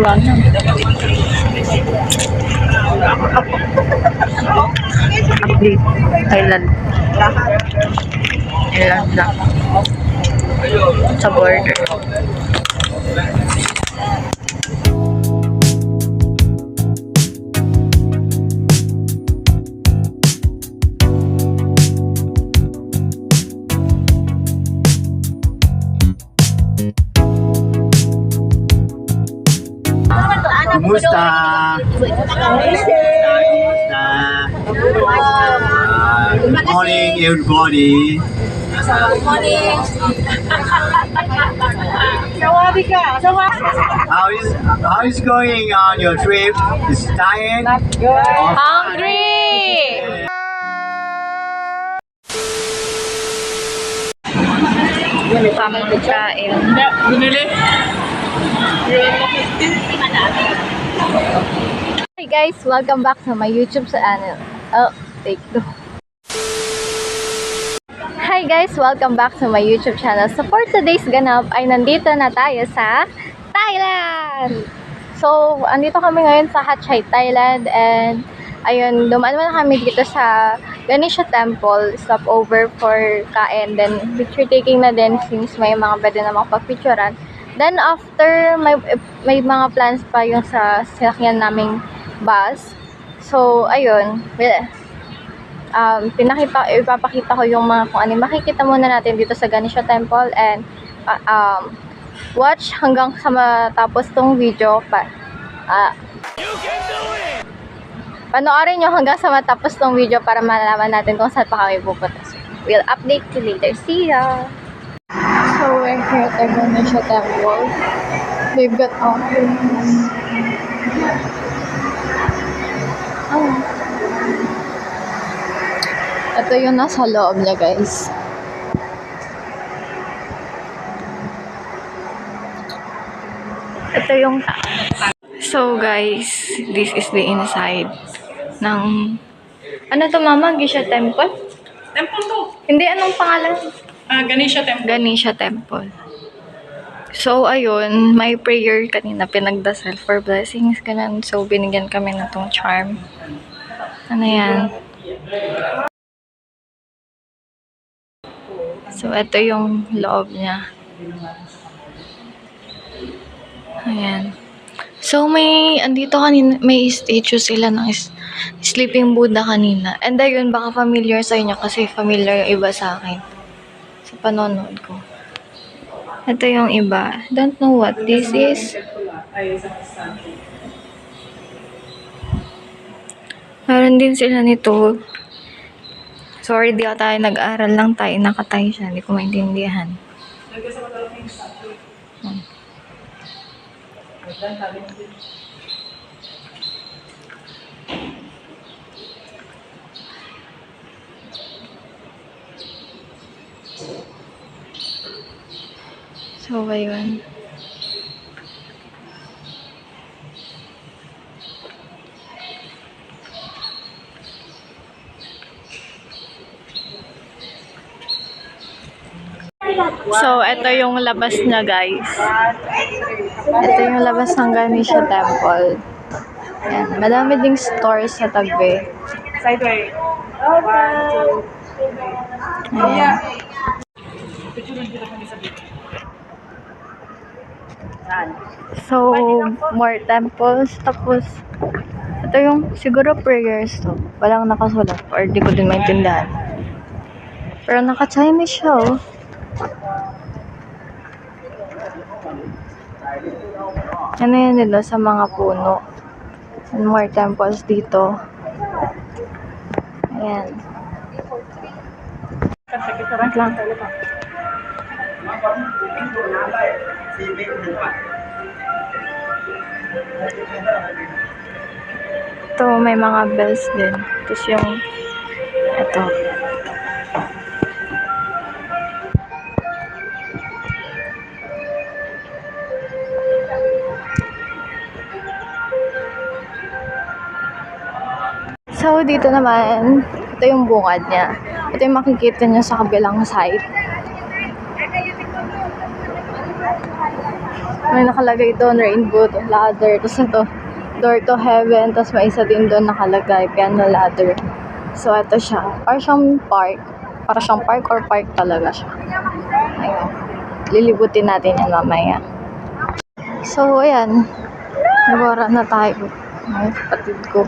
Wala na. Update. Thailand. Thailand na. Sa border. Kumusta? Good morning, everybody. Good morning. How is going on your trip? Is tired? Hungry! Pamangkain. Hi guys, welcome back to my YouTube channel. Oh, take two. Hi guys, welcome back to my YouTube channel. So for today's ganap ay nandito na tayo sa Thailand. So, andito kami ngayon sa Hat Yai, Thailand, and ayun, dumaan na kami dito sa Ganesha Temple, stop over for kain, then picture taking na din since may mga pwede namang pagpicturean. Then after, may mga plans pa yung sa sasakyan naming bus. So, ayun, ipapakita ko yung mga kung ano makikita muna natin dito sa Ganesha Temple, and watch hanggang sa matapos tong video panoorin nyo hanggang sa matapos tong video para malaman natin kung saan pa kami pupunta. So, we'll update you later. See ya! So, we're here at the Ganesha Temple. They've got offerings. Ito yung nasa loob niya, guys. Ito yung So guys, this is the inside ng ano to mama? Ganesha Temple? Temple to. Hindi, anong pangalan? Ganesha Temple. Ganesha Temple. So ayun, may prayer kanina pinagdasal for blessings, ganun. So binigyan kami ng tong charm. Ano yan? So ito yung loob niya. Ayan. So, andito kanina, may statue sila ng Sleeping Buddha kanina. And ayun, baka familiar sa inyo kasi familiar yung iba sa akin. Sa panonood ko. Ito yung iba. Don't know what this is. Meron din sila nito. Sorry, di tayo nag-aral lang tayo. Nakatay siya. Hindi ko maintindihan. So, ayun. So, ito yung labas niya, guys. Ito yung labas ng Ganesha Temple. Ayan. Madami ding stores sa tabi. Sideway. Ayan. So, more temples. Tapos, ito yung siguro prayers to. Walang nakasulat or di ko din maintindihan. Pero naka-Chinese siya, oh. Ano yan nila sa mga puno. And more temples dito. Ayan. Wait lang. Ito, may mga bells din. Tapos yung ito. So, dito naman, ito yung bungad niya. Ito yung makikita niya sa kabilang side. May nakalagay doon, rainbow ladder. Tapos ito, door to heaven. Tapos may isa din doon nakalagay, piano ladder. So, ito siya. Para siyang park. Para siyang park or park talaga siya. Ayun. Lilibutin natin yan mamaya. So, ayan. Nagwara na tayo. Ay, kapatid ko.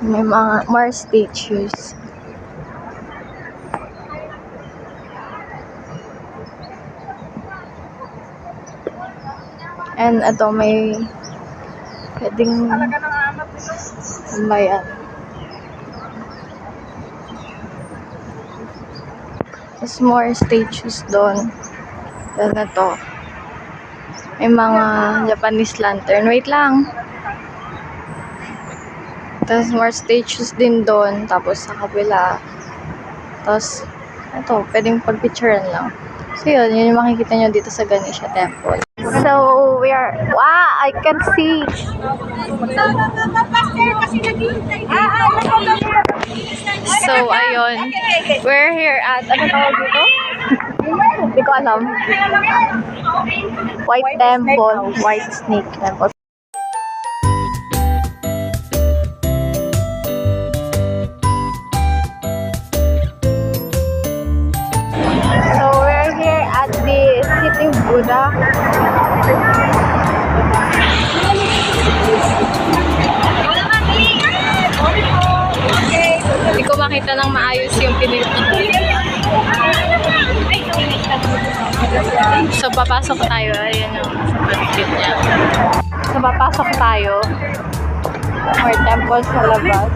May mga more statues. And ito may pwedeng bayan. There's more statues doon. Then ito. May mga Japanese lantern. Wait lang. Tapos more statues din doon. Tapos sa kabila. Tapos, ito, pwedeng pagpicturean lang. So yun yung makikita nyo dito sa Ganesha Temple. So, we are, wow, I can see. So, ayun. We're here at, ano tawag dito? Hindi ko alam. White Temple. White Snake Temple. So, we're here at the Sitting Buddha. Hindi ko makita ng maayos yung pinipili. So, papasok tayo. Ayan yung sa paligid niya. So, papasok tayo. More temple sa labas.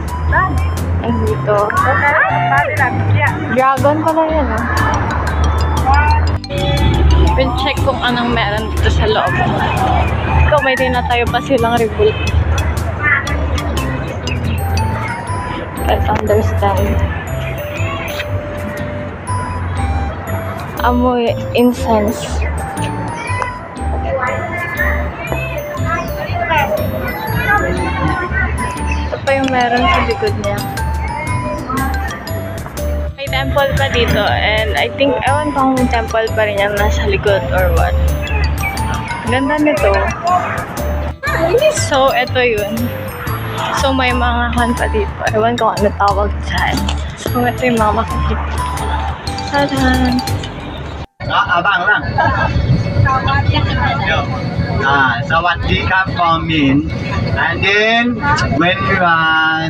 Ay, dito. Dragon pala yun, oh. Pin-check kung anong meron dito sa loob. Kung may tinatayo pa silang revolt. Can't understand. Amoy incense. Ito pa yung meron sa likod niya. May temple pa dito and I think, ewan ko kung temple pa rin yung nasa likod or what. Ganda nito. So, ito yun. So, may mga kan pa dito. Ewan ko ano tawag dyan. So, ito yung mga makikita. Tadan! Abang lang. Sawadee come from Min. And then when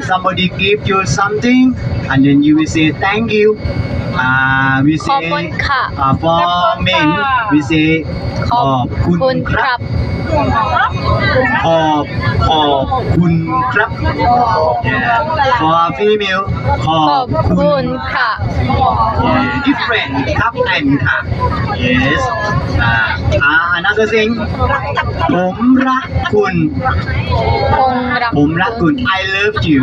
somebody give you something, and then you will say thank you. We say Khopun ka. for Min, we say khopun krap. Khopun krap. Yeah. For female, khopun ka. Yeah, different cup and cup. Yes. Another thing, ผมรักคุณ ผมรักคุณ I love you.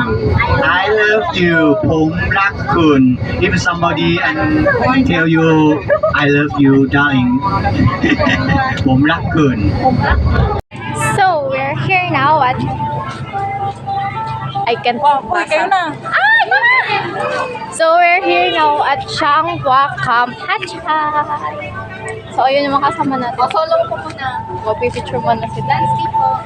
I love you. ผมรักคุณ If somebody and tell you I love you, darling. ผมรักคุณ So, we're here now at I can So, we're here now at Changhua Camp Hatchay. So, ayun yung mga kasama natin. Follow ko muna. Pipicture mo na si Dance po.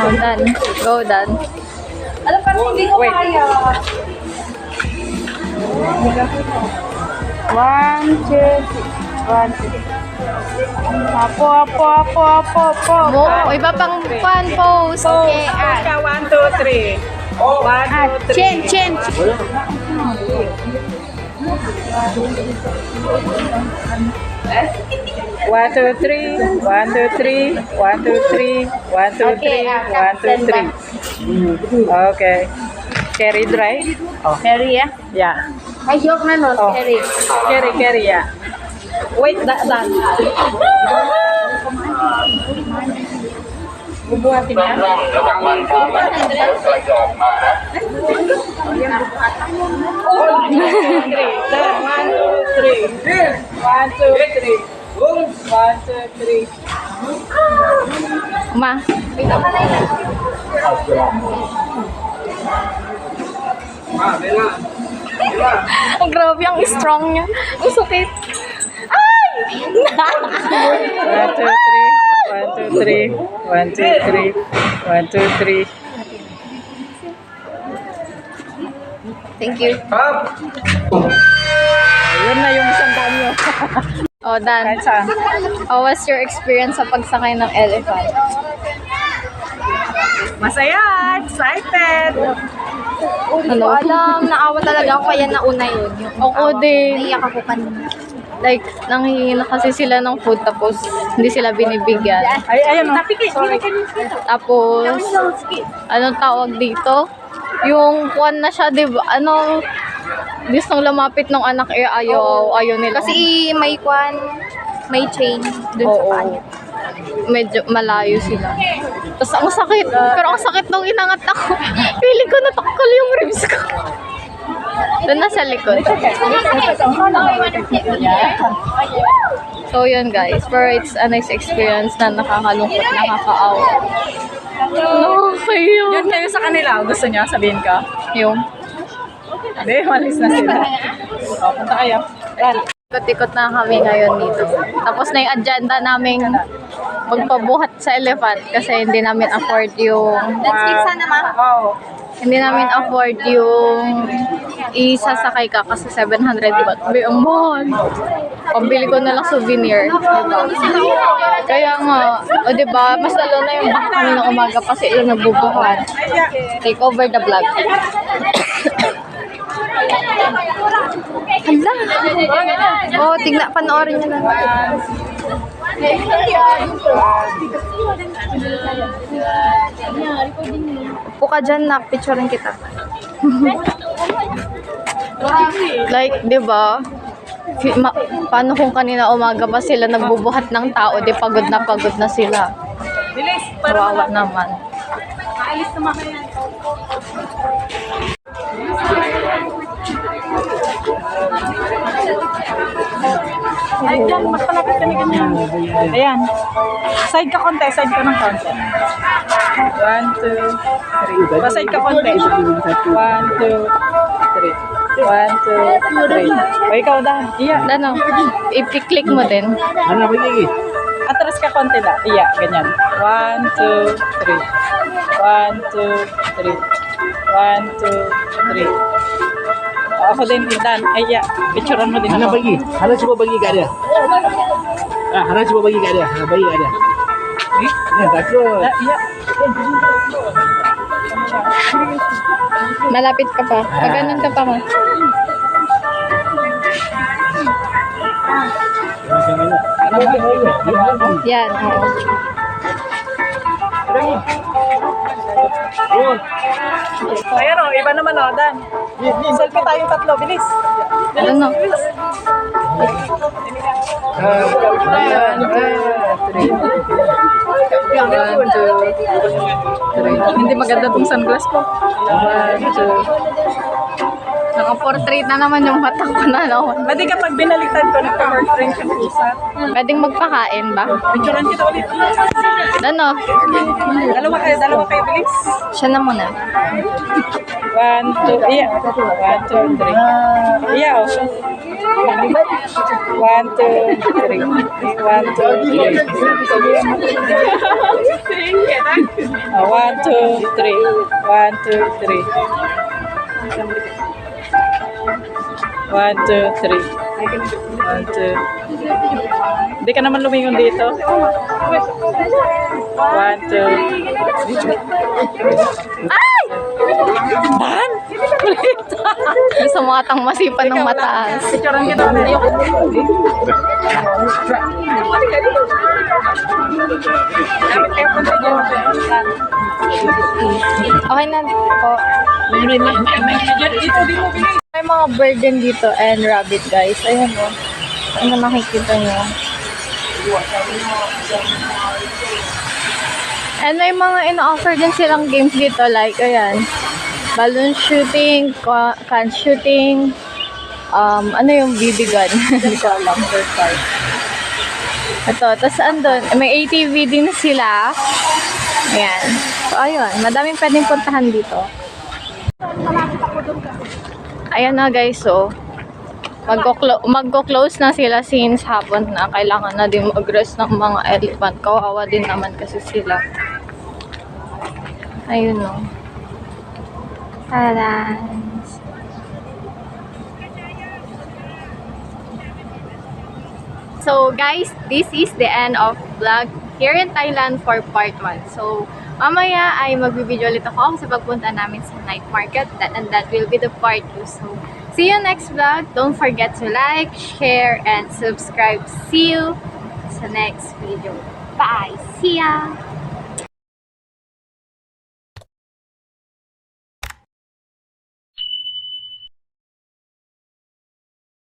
Oh, done. Go, done. Wait. 1, 2, 3. Apo. Mo, iba pang fun pose. Okay, Siya, 1, 2, 3. 1, 2, 3. Chin. One, two, three. 1, 2, 3. 1, 2, 3. 1, 2, 3. Okay, 1, 2, 3. Okay. Carry dry. Oh. Carry, yeah? Yeah. Ay, joke na no, Oh. carry. Carry, yeah. Wait, that. Bubuhatin na. One, two, three. 1, 2, 3. 1, 2, 3. Ma. Ang grabe, ang strong niya. Ang sakit. Ay! 1, 2, 3. 1, 2, 3. 1, 2, 3. 1, 2, 3. Thank you. Yun na yung isang daan nyo. Oh, Dan. Kahit saan. How was your experience sa pagsakay ng elephant? Masaya! Excited! Ano? Alam, naawa talaga ako kaya nauna yun. Ako din. Naiyak ako kanina. Like, nanghihingi na kasi sila ng food tapos hindi sila binibigyan. Ay, ayun o. Sorry. Tapos, anong tawag dito? Yung kuwan na siya, di ba? Ano, gustong lumapit ng anak, ayaw nila. Kasi may kwan, may chain dun sa Oo. paa niya. Medyo malayo sila. Tapos ang sakit. Pero ang sakit nung inangat ako. Feeling ko natakal yung ribs ko. Doon na sa likod. So yun guys. Pero it's a nice experience na nakakalungkot, nakakaawa. No, kayo. Yun kayo sa kanila. Gusto niya sabihin ka? Yung Hindi, malis na sila. O, punta kayo. Yan. ikot-ikot na kami ngayon dito. Tapos na yung agenda namin magpabuhat sa elephant kasi hindi namin afford yung Sana ma. Oo. hindi namin afford yung isasakay ka kasi 700 diba? Sabi, ang mahal. Pambili ko na lang souvenir. Diba? Kaya nga, o diba, mas lalo na yung baka kami ng umaga pa sila nagbubuhan. Take over the vlog. Hala! Oh, tignan, panoorin nyo na. Upo ka dyan na, picturein kita. Like, di ba? Paano kung kanina umaga pa sila nagbubuhat ng tao, di pagod na sila. Bilis. Kawawa naman. Maalis naman kayo. Ay, dyan. Mas palapit ka na ganyan. Ayan. Side ka konti. Side ka ng konti. 1, 2, 3. Paside ka konti. 1, 2, 3. 1, 2, 3. O, ikaw dahan. Iya. Ano? I-click mo din. Atras ka konti da. Iya, ganyan. 1, 2, 3. 1, 2, 3. 1, 2, 3. Ako din, Dan. Ay, iya. Picturean mo din Hana ako. bagi, Hana coba bagi kat dia. Hana coba bagi kat dia, Hana bagi kat dia. Ya, takut. Ah, iya. Malapit ka pa. Pag ganun ka pa ka. Yan, oo. Ayan o, iba naman o, Dan. Selfie tayong tatlo, bilis. Ano? Hindi maganda tong sunglass ko. 1, 2. Naka-portrait na naman yung mata ko na noon. Pwede kapag binaliktad ko, nagpa-portrait ka ng isa. Pwedeng magpakain ba? Picturean kita ulit. Ano? Dalawa kayo, bilis. Siya na muna. 1, 2, iya. 1, 2, 3. Iya o. 1, 2, 3. 1, 2, 3. 1, 2, 3. 1, 2, 3. 1, 2, 3. 1, 2. Hindi ka naman lumingon dito. 1, 2. Ay! Dan! Gusto mo atang masipan ng mataas. Picturean kita ulit. Okay na po. May mga bird din dito and rabbit, guys. Ayan o. Ano makikita nyo. And may mga ina-offer din silang games dito. Like, ayan. Balloon shooting, can shooting. Ano yung BB gun? Hindi ko alam. Ito. Tapos andun. May ATV din sila. Ayan. So, ayun. Madaming pwedeng puntahan dito. Ayan na guys, so magko-close na sila since hapon na. Kailangan na din mag-rest ng mga elephant. Kawawa din naman kasi sila. Ayun no. Tada! So guys, this is the end of vlog here in Thailand for part 1. So mamaya ay magbibideo ulit ako sa pagpunta namin sa night market, and that will be the part 2. So see you next vlog. Don't forget to like, share, and subscribe. See you sa next video. Bye! See ya!